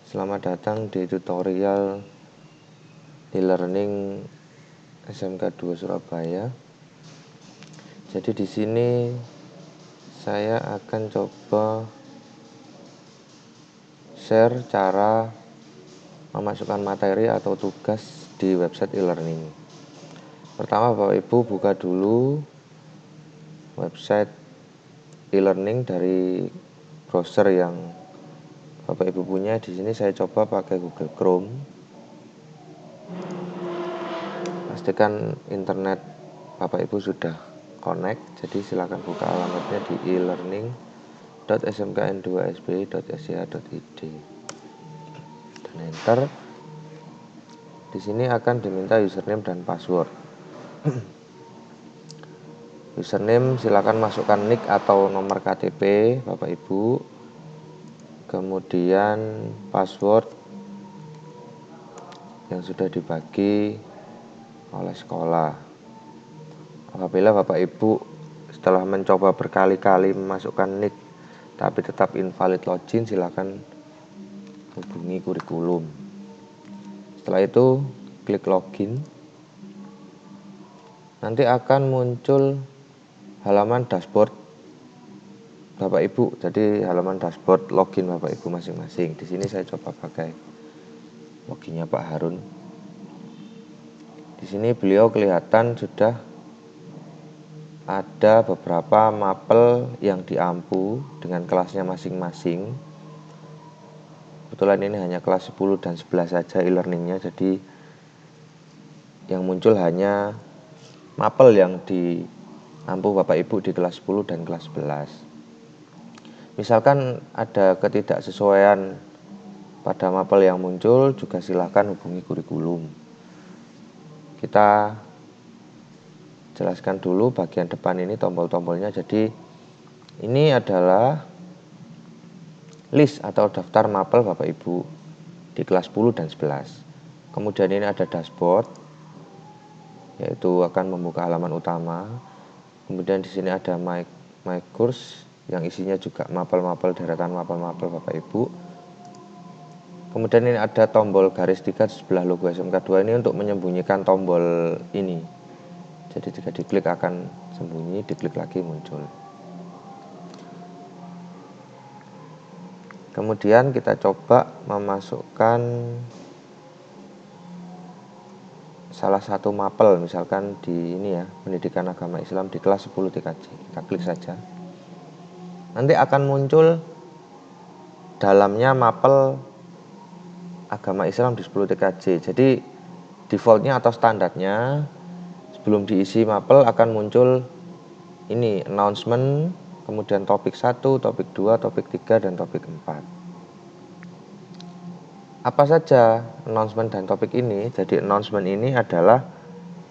Selamat datang di tutorial e-learning SMK 2 Surabaya. Jadi di sini saya akan coba share cara memasukkan materi atau tugas di website e-learning. Pertama, Bapak Ibu buka dulu website e-learning dari browser yang Bapak Ibu punya. Di sini saya coba pakai Google Chrome. Pastikan internet Bapak Ibu sudah connect, jadi silakan buka alamatnya di e-learning.smkn2sbi.sch.id dan enter. Di sini akan diminta username dan password. Username silakan masukkan nick atau nomor KTP Bapak Ibu. Kemudian password yang sudah dibagi oleh sekolah. Apabila Bapak Ibu setelah mencoba berkali-kali memasukkan nick tapi tetap invalid login, silakan hubungi kurikulum. Setelah itu klik login. Nanti akan muncul halaman dashboard Bapak Ibu. Jadi halaman dashboard login Bapak Ibu masing-masing. Di sini saya coba pakai loginnya Pak Harun. Di sini beliau kelihatan sudah ada beberapa mapel yang diampu dengan kelasnya masing-masing. Kebetulan ini hanya kelas 10 dan 11 saja e-learningnya, jadi yang muncul hanya mapel yang diampu Bapak Ibu di kelas 10 dan kelas 11. Misalkan ada ketidaksesuaian pada mapel yang muncul, juga silakan hubungi kurikulum. Kita jelaskan dulu bagian depan ini tombol-tombolnya. Jadi ini adalah list atau daftar mapel Bapak Ibu di kelas 10 dan 11. Kemudian ini ada dashboard, yaitu akan membuka halaman utama. Kemudian di sini ada my course yang isinya juga mapel-mapel, deretan mapel-mapel Bapak Ibu. Kemudian ini ada tombol garis 3 di sebelah logo SMK 2 ini untuk menyembunyikan tombol ini. Jadi jika diklik akan sembunyi, diklik lagi muncul. Kemudian kita coba memasukkan salah satu mapel, misalkan di ini ya, Pendidikan Agama Islam di kelas 10 TKJ. Kita klik saja. Nanti akan muncul dalamnya mapel Agama Islam di 10 TKJ. Jadi defaultnya atau standarnya sebelum diisi mapel akan muncul ini announcement, kemudian topik 1, topik 2, topik 3, dan topik 4. Apa saja announcement dan topik ini? Jadi announcement ini adalah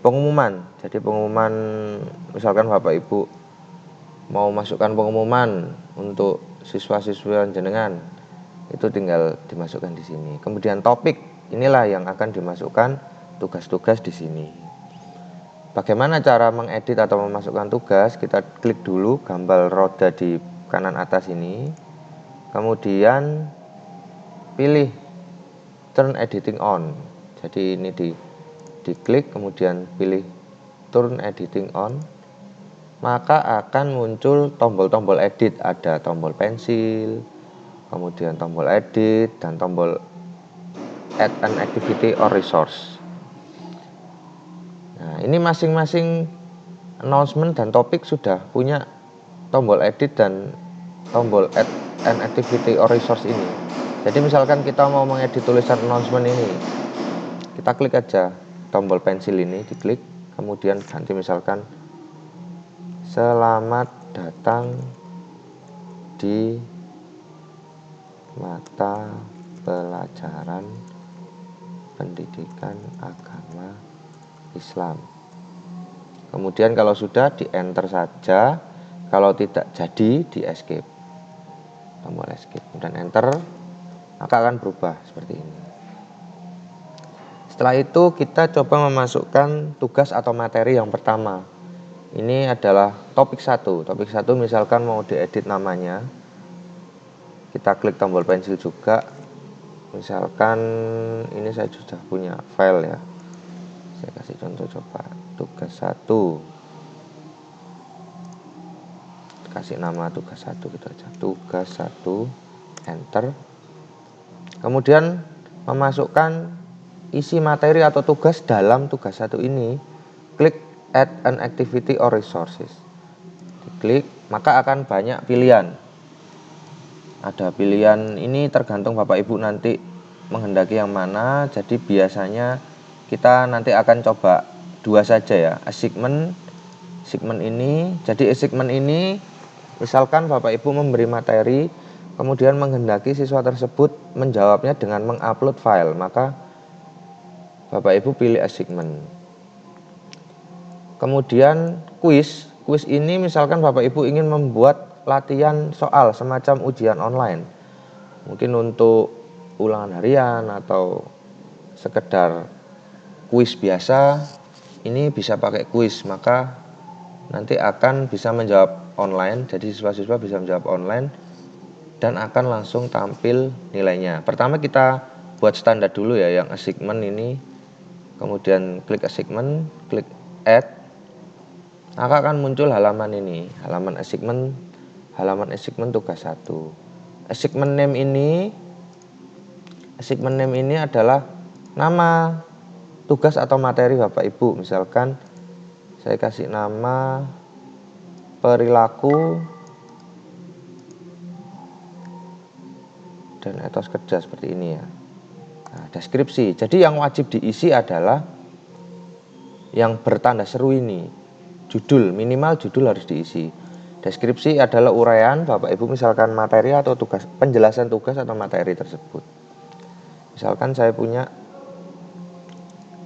pengumuman. Jadi pengumuman, misalkan Bapak Ibu mau masukkan pengumuman untuk siswa-siswa jenengan, itu tinggal dimasukkan di sini. Kemudian topik, inilah yang akan dimasukkan tugas-tugas di sini. Bagaimana cara mengedit atau memasukkan tugas? Kita klik dulu gambar roda di kanan atas ini. Kemudian pilih turn editing on. Jadi ini diklik, kemudian pilih turn editing on. Maka akan muncul tombol-tombol edit. Ada tombol pensil, kemudian tombol edit, dan tombol add an activity or resource. Nah, ini masing-masing announcement dan topik sudah punya tombol edit dan tombol add an activity or resource ini. Jadi misalkan kita mau mengedit tulisan announcement ini, kita klik aja tombol pensil ini, diklik, kemudian ganti misalkan selamat datang di mata pelajaran Pendidikan Agama Islam. Kemudian kalau sudah di enter saja, kalau tidak jadi di escape, tombol escape, kemudian enter, maka akan berubah seperti ini. Setelah itu kita coba memasukkan tugas atau materi yang pertama. Ini adalah topik 1. Topik 1 misalkan mau diedit namanya. Kita klik tombol pensil juga. Misalkan ini saya sudah punya file ya, saya kasih contoh coba tugas 1, kasih nama tugas 1 gitu aja, tugas 1, enter. Kemudian memasukkan isi materi atau tugas dalam tugas 1 ini, klik add an activity or resources, diklik maka akan banyak pilihan. Ada pilihan ini tergantung Bapak Ibu nanti menghendaki yang mana. Jadi biasanya kita nanti akan coba 2 saja ya, assignment ini. Jadi assignment ini misalkan Bapak Ibu memberi materi, kemudian menghendaki siswa tersebut menjawabnya dengan mengupload file, maka Bapak Ibu pilih assignment. Kemudian quiz ini misalkan Bapak Ibu ingin membuat latihan soal semacam ujian online, mungkin untuk ulangan harian atau sekedar kuis biasa, ini bisa pakai kuis, maka nanti akan bisa menjawab online. Jadi siswa-siswa bisa menjawab online dan akan langsung tampil nilainya. Pertama kita buat standar dulu ya, yang assignment ini. Kemudian klik assignment, klik add, maka akan muncul halaman ini, halaman assignment tugas 1. Assignment name ini adalah nama tugas atau materi Bapak Ibu. Misalkan saya kasih nama perilaku dan etos kerja seperti ini ya. Nah, deskripsi. Jadi yang wajib diisi adalah yang bertanda seru ini. Judul, minimal judul harus diisi. Deskripsi adalah uraian Bapak Ibu misalkan materi atau tugas, penjelasan tugas atau materi tersebut. Misalkan saya punya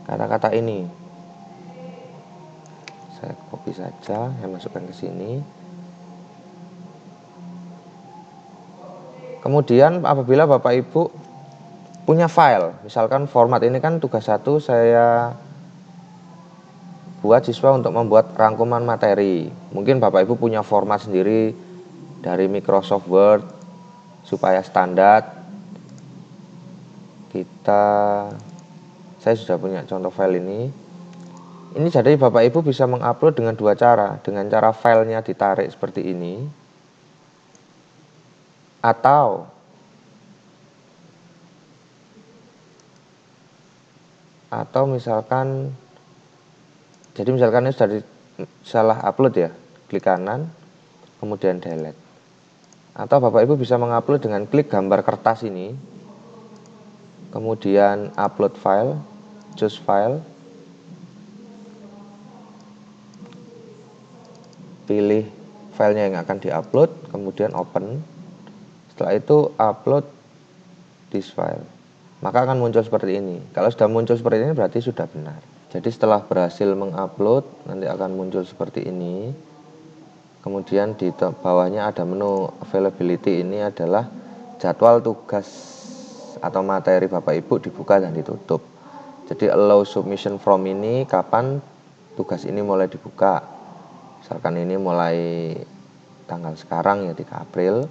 kata-kata ini, saya copy saja, saya masukkan ke sini. Kemudian apabila Bapak Ibu punya file, misalkan format ini kan tugas 1 saya buat siswa untuk membuat rangkuman materi. Mungkin Bapak Ibu punya format sendiri dari Microsoft Word supaya standar. Saya sudah punya contoh file ini. Ini jadi Bapak Ibu bisa mengupload dengan 2 cara. Dengan cara filenya ditarik seperti ini, atau misalkan, jadi misalkan ini sudah salah upload ya, klik kanan kemudian delete. Atau Bapak Ibu bisa mengupload dengan klik gambar kertas ini, kemudian upload file, choose file, pilih filenya yang akan diupload, kemudian open. Setelah itu upload this file, maka akan muncul seperti ini. Kalau sudah muncul seperti ini berarti sudah benar. Jadi setelah berhasil mengupload nanti akan muncul seperti ini. Kemudian di bawahnya ada menu availability, ini adalah jadwal tugas atau materi Bapak Ibu dibuka dan ditutup. Jadi allow submission from ini kapan tugas ini mulai dibuka. Misalkan ini mulai tanggal sekarang ya 3 April.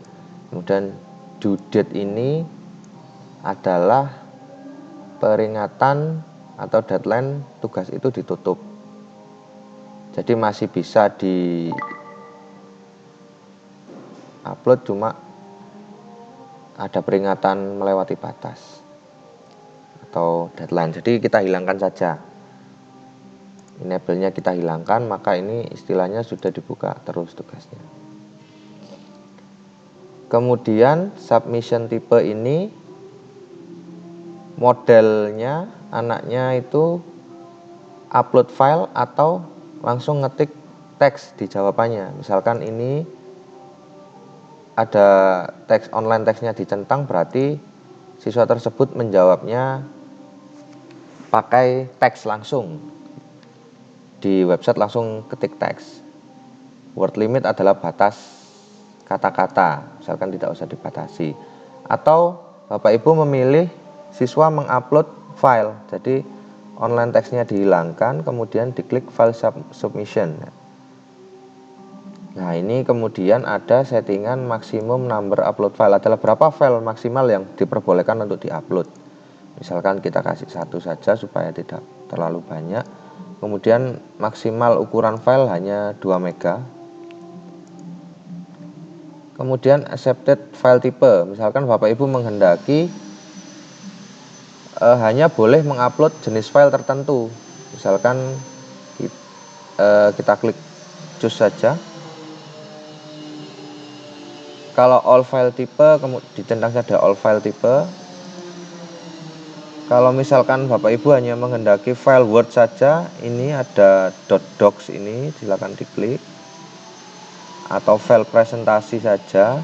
Kemudian due date ini adalah peringatan atau deadline tugas itu ditutup. Jadi masih bisa di upload, cuma ada peringatan melewati batas atau deadline. Jadi kita hilangkan saja, enable-nya kita hilangkan, maka ini istilahnya sudah dibuka terus tugasnya. Kemudian submission type ini modelnya anaknya itu upload file atau langsung ngetik teks di jawabannya. Misalkan ini ada teks online, teksnya dicentang, berarti siswa tersebut menjawabnya pakai teks langsung. Di website langsung ketik teks. Word limit adalah batas kata-kata, misalkan tidak usah dibatasi. Atau Bapak Ibu memilih siswa mengupload file, jadi online teksnya dihilangkan, kemudian diklik file submission. Nah, ini kemudian ada settingan maksimum number upload file, adalah berapa file maksimal yang diperbolehkan untuk diupload. Misalkan kita kasih 1 saja supaya tidak terlalu banyak. Kemudian maksimal ukuran file hanya 2 mega. Kemudian accepted file type, misalkan Bapak Ibu menghendaki hanya boleh mengupload jenis file tertentu. Misalkan kita klik choose saja. Kalau all file type, ditentang saja all file type. Kalau misalkan Bapak Ibu hanya menghendaki file Word saja, ini ada .docs ini, silakan diklik. Atau file presentasi saja,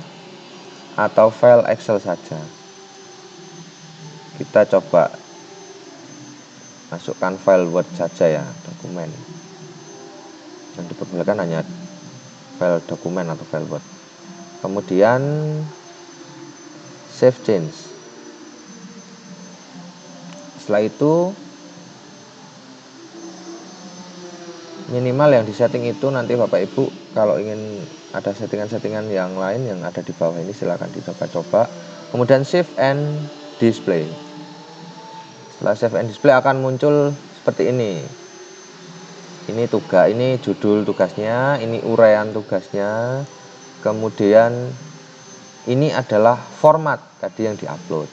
atau file Excel saja. Kita coba masukkan file Word saja ya, dokumen. Yang diperbolehkan hanya file dokumen atau file Word. Kemudian save change. Setelah itu minimal yang disetting itu nanti Bapak Ibu kalau ingin ada settingan-settingan yang lain yang ada di bawah ini silahkan dicoba-coba. Kemudian save and display. Setelah save and display akan muncul seperti ini. Ini tugas, ini judul tugasnya, ini uraian tugasnya. Kemudian ini adalah format tadi yang diupload.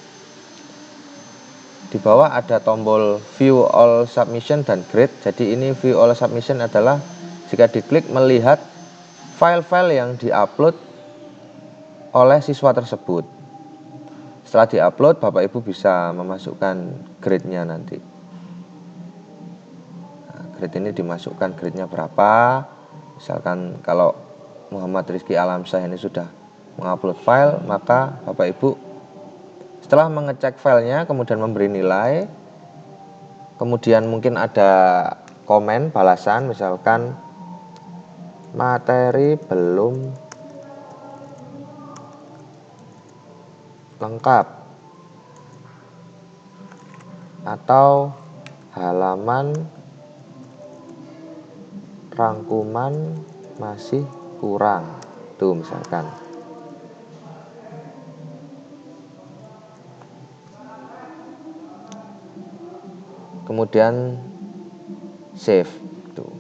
Di bawah ada tombol view all submission dan grade. Jadi ini view all submission adalah jika diklik melihat file-file yang diupload oleh siswa tersebut. Setelah diupload, Bapak Ibu bisa memasukkan grade-nya nanti. Nah, grade ini dimasukkan grade-nya berapa. Misalkan kalau Muhammad Rizky Alamsyah ini sudah mengupload file, maka Bapak Ibu setelah mengecek filenya kemudian memberi nilai, kemudian mungkin ada komen balasan, misalkan materi belum lengkap atau halaman rangkuman masih kurang, tuh misalkan. Kemudian save tuh.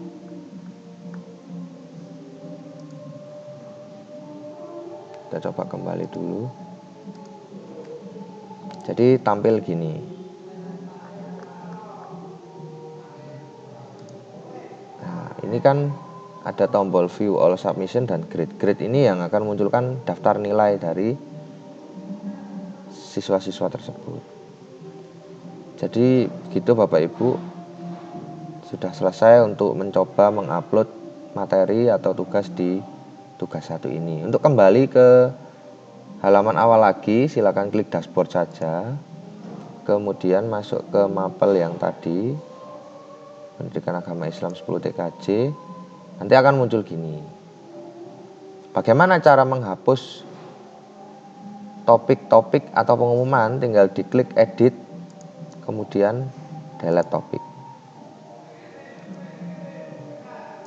Kita coba kembali dulu. Jadi tampil gini. Nah, ini kan ada tombol view all submission dan grade. Grade ini yang akan munculkan daftar nilai dari siswa-siswa tersebut. Jadi gitu Bapak Ibu, sudah selesai untuk mencoba mengupload materi atau tugas di tugas 1 ini. Untuk kembali ke halaman awal lagi, silakan klik dashboard saja. Kemudian masuk ke mapel yang tadi, Pendidikan Agama Islam 10 TKJ. Nanti akan muncul gini. Bagaimana cara menghapus topik-topik atau pengumuman? Tinggal diklik edit, kemudian delete topik.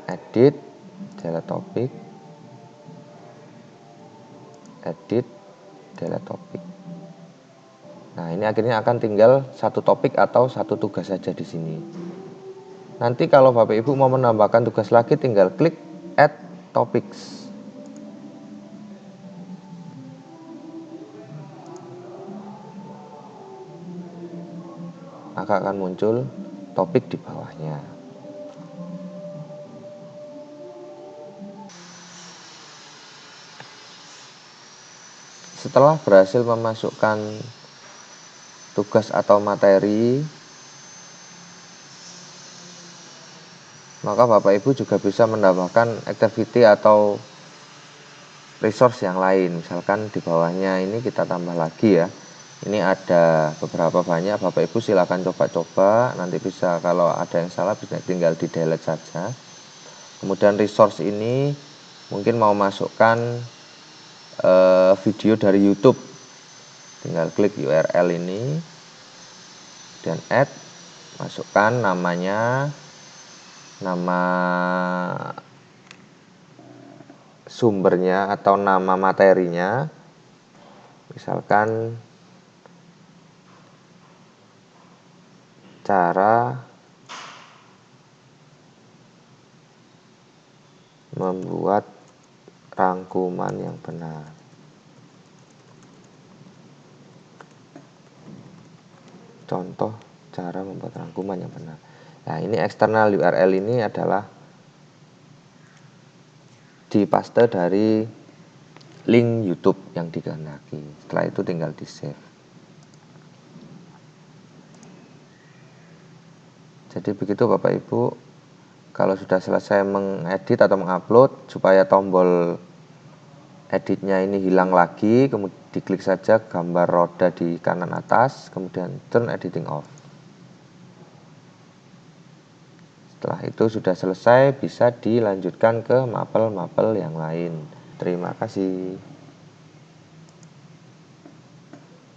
Edit, delete topik. Edit, delete topik. Nah, ini akhirnya akan tinggal satu topik atau satu tugas saja di sini. Nanti kalau Bapak Ibu mau menambahkan tugas lagi, tinggal klik add topics. Maka akan muncul topik di bawahnya. Setelah berhasil memasukkan tugas atau materi, maka Bapak Ibu juga bisa menambahkan activity atau resource yang lain. Misalkan di bawahnya ini kita tambah lagi ya. Ini ada beberapa banyak, Bapak Ibu silakan coba-coba. Nanti bisa kalau ada yang salah bisa tinggal di delete saja. Kemudian resource ini mungkin mau masukkan video dari YouTube. Tinggal klik URL ini dan add, masukkan namanya, nama sumbernya atau nama materinya. Misalkan cara membuat rangkuman yang benar. Contoh cara membuat rangkuman yang benar. Nah, ini eksternal URL ini adalah dipaste dari link YouTube yang dikehendaki. Setelah itu tinggal di save. Jadi begitu Bapak Ibu, kalau sudah selesai mengedit atau mengupload, supaya tombol editnya ini hilang lagi, kemudian diklik saja gambar roda di kanan atas, kemudian turn editing off. Setelah itu sudah selesai, bisa dilanjutkan ke mapel-mapel yang lain. Terima kasih.